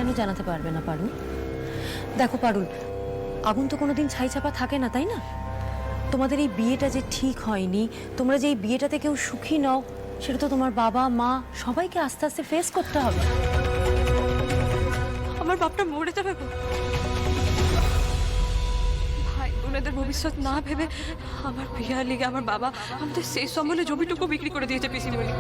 কেন জানাতে পারবে না পারুল? দেখো পারুল, আগুন তো কোনোদিন ছাই চাপা থাকে না, তাই না? তোমাদের এই বিয়েটা যে ঠিক হয়নি, তোমরা যে এই বিয়েটাতে কেউ সুখী নও, সেটা তো তোমার বাবা মা সবাইকে আস্তে আস্তে ফেস করতে হবে। আমার বাপটা মরে যাবে গো। ভাই বোনেদের ভবিষ্যৎ না ভেবে আমার বিয়ার লিগে আমার বাবা আমাদের সেই সম্বলে জমিটুকু বিক্রি করে দিয়েছে পিসিমণি।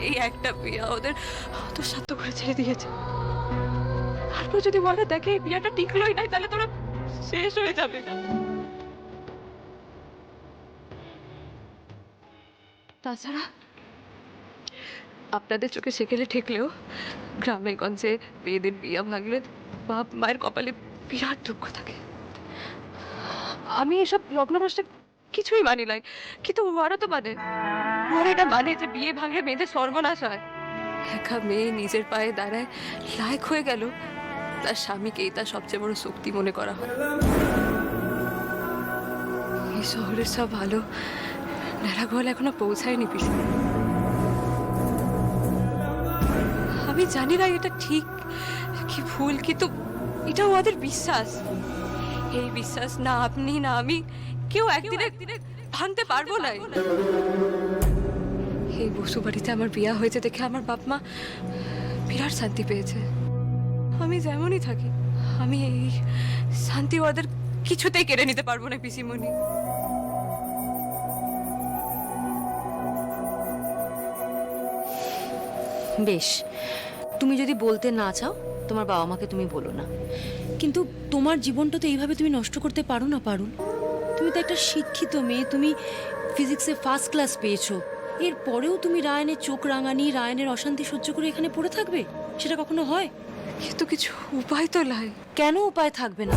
এই একটা বিয়া ওদের অত স্বার্থ করে ছেড়ে দিয়েছে। তারপর যদি ওরা দেখে এই বিয়াটা টিকলোই নাই, তাহলে তোরা শেষ হয়ে যাবে। তাছাড়া আপনাদের চোখে সেকেলে ঠেকলেও গ্রামে গঞ্জে মেয়েদের বিয়া ভাঙলে বাপ মায়ের কপালে বিরাট দুঃখ থাকে। আমি এসব লগ্ন নষ্ট কিছুই মানি নাই, কিন্তু ওরা তো ওরা এটা মানে যে বিয়ে ভাঙলে মেয়েদের সর্বনাশ হয়। একা মেয়ে নিজের পায়ে দাঁড়ায় লায়ক হয়ে গেল, তার স্বামীকেই তার সবচেয়ে বড় শক্তি মনে করা হয়। এই শহরের সব ভালো নেড়াগোয়াল এখনো পৌঁছায়নি পিসি। আমি জানি না এটা ঠিক কি ভুল, কিন্তু এটা ওদের বিশ্বাস। এই বিশ্বাস না আপনি না আমি কেউ একদিনে ভাঙতে পারবো না। এই বসু বাড়িতে আমার বিয়া হয়েছে দেখে আমার বাপ মা বিরাট শান্তি পেয়েছে। আমি যেমনই থাকি, আমি এই শান্তি ওদের কিছুতেই কেড়ে নিতে পারবো না পিসিমণি। বেশ, তুমি যদি বলতে না চাও, তোমার বাবা মাকে তুমি বলো না, কিন্তু তোমার জীবনটা তো এইভাবে তুমি নষ্ট করতে পারো না পারুল। তুমি তো একটা শিক্ষিত মেয়ে, তুমি ফিজিক্সে ফার্স্ট ক্লাস পেয়েছো, এরপরেও তুমি রায়ানের চোখ রাঙানি, রায়ানের অশান্তি সহ্য করে এখানে পড়ে থাকবে? সেটা কখনো হয়? কিন্তু কিছু উপায় তো লাই। কেন উপায় থাকবে না?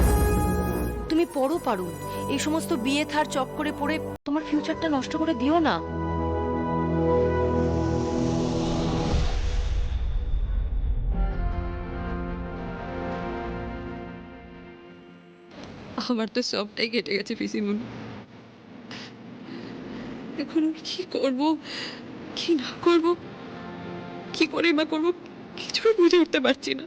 তুমি পড়ো পারুল, এই সমস্ত বিয়ে থার চক্করে পড়ে তোমার ফিউচারটা নষ্ট করে দিও না। আমার তো সবটাই কেটে গেছে পিসিমণি। এখন আমি কি করব, কি না করব, কি করে মা করব, কিছুই বুঝে উঠতে পারছি না।